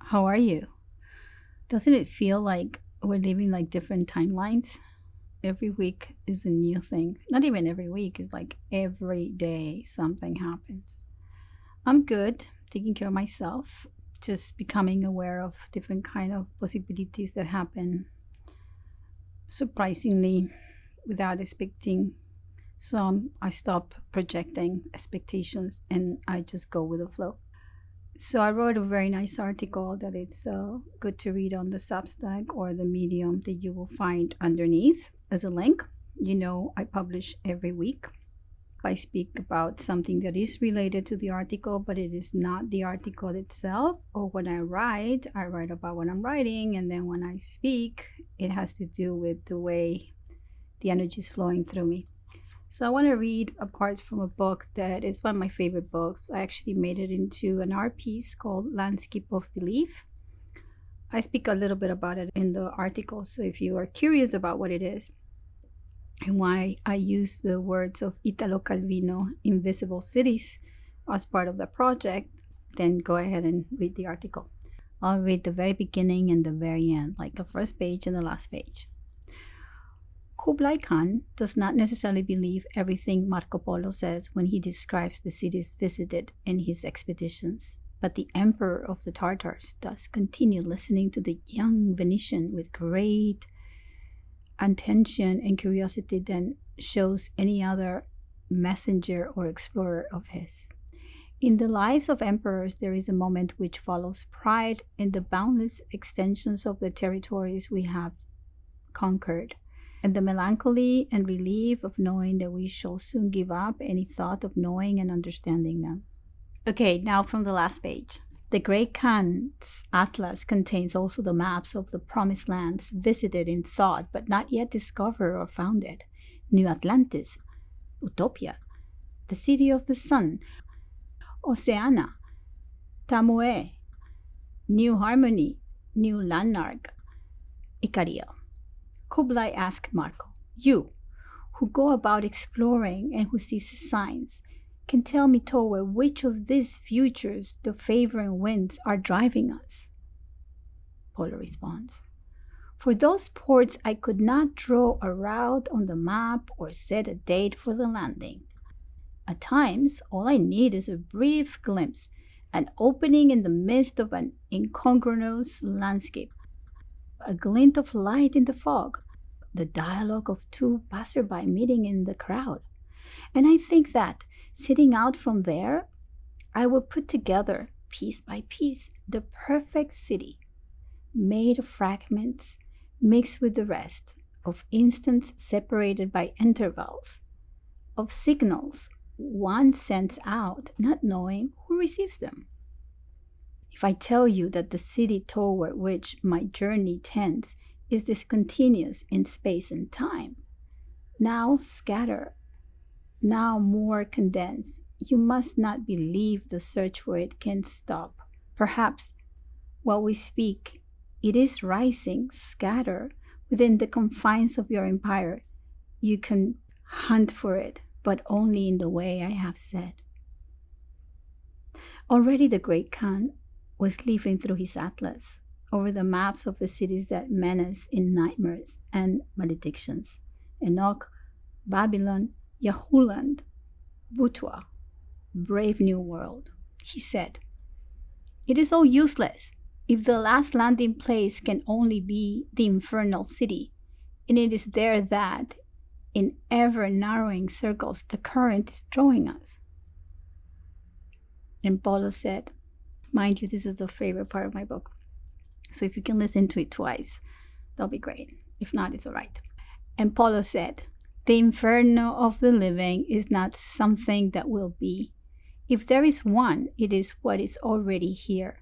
How are you? Doesn't it feel like we're living like different timelines? Every week is a new thing. Not even every week, it's like every day something happens. I'm good, taking care of myself, just becoming aware of different kind of possibilities that happen surprisingly without expecting. I stop projecting expectations and I just go with the flow. So I wrote a very nice article that it's good to read on the Substack or the Medium that you will find underneath as a link. I publish every week. I speak about something that is related to the article, but it is not the article itself. Or when I write about what I'm writing, and then when I speak, it has to do with the way the energy is flowing through me. So I want to read a part from a book that is one of my favorite books. I actually made it into an art piece called Landscape of Belief. I speak a little bit about it in the article, so if you are curious about what it is and why I use the words of Italo Calvino, Invisible Cities, as part of the project, then go ahead and read the article. I'll read the very beginning and the very end, like the first page and the last page. Kublai Khan does not necessarily believe everything Marco Polo says when he describes the cities visited in his expeditions, but the emperor of the Tartars does continue listening to the young Venetian with great attention and curiosity than shows any other messenger or explorer of his. In the lives of emperors, there is a moment which follows pride in the boundless extensions of the territories we have conquered, and the melancholy and relief of knowing that we shall soon give up any thought of knowing and understanding them. Okay, now from the last page. The Great Khan's atlas contains also the maps of the promised lands visited in thought but not yet discovered or founded. New Atlantis, Utopia, the City of the Sun, Oceania, Tamoe, New Harmony, New Lanark, Icaria. Kublai asked Marco, "You, who go about exploring and who sees signs, can tell me toward which of these futures the favoring winds are driving us?" Polo responds, "For those ports I could not draw a route on the map or set a date for the landing. At times, all I need is a brief glimpse, an opening in the midst of an incongruous landscape, a glint of light in the fog, the dialogue of two passerby meeting in the crowd. And I think that, sitting out from there, I will put together, piece by piece, the perfect city, made of fragments, mixed with the rest, of instants separated by intervals, of signals one sends out, not knowing who receives them. If I tell you that the city toward which my journey tends is discontinuous in space and time, now scattered, now more condensed, you must not believe the search for it can stop. Perhaps, while we speak, it is rising, scattered, within the confines of your empire. You can hunt for it, but only in the way I have said." Already the Great Khan was leafing through his atlas over the maps of the cities that menace in nightmares and maledictions: Enoch, Babylon, Yahuland, Butua, brave new world. He said, "It is all useless if the last landing place can only be the infernal city, and it is there that, in ever narrowing circles, the current is drawing us." And Polo said, mind you, this is the favorite part of my book, so if you can listen to it twice, that'll be great. If not, it's all right. And Polo said, "The inferno of the living is not something that will be. If there is one, it is what is already here.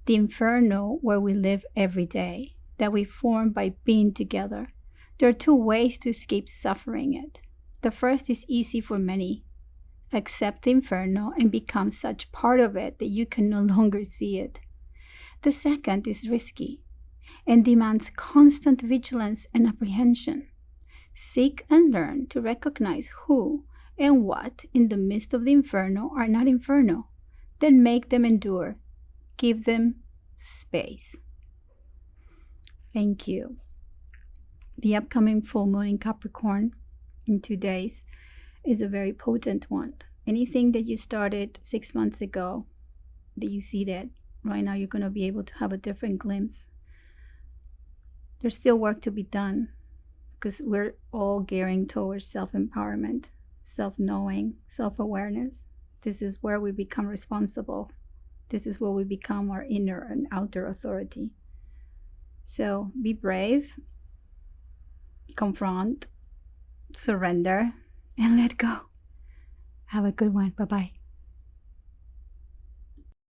The inferno where we live every day, that we form by being together. There are two ways to escape suffering it. The first is easy for many. Accept the inferno and become such part of it that you can no longer see it. The second is risky and demands constant vigilance and apprehension. Seek and learn to recognize who and what in the midst of the inferno are not inferno. Then make them endure. Give them space. Thank you. The upcoming full moon in Capricorn in 2 days is a very potent one. Anything that you started 6 months ago, that you see that right now you're going to be able to have a different glimpse. There's still work to be done because we're all gearing towards self-empowerment, self-knowing, self-awareness. This is where we become responsible. This is where we become our inner and outer authority. So be brave, confront, surrender, and let go. Have a good one. Bye-bye.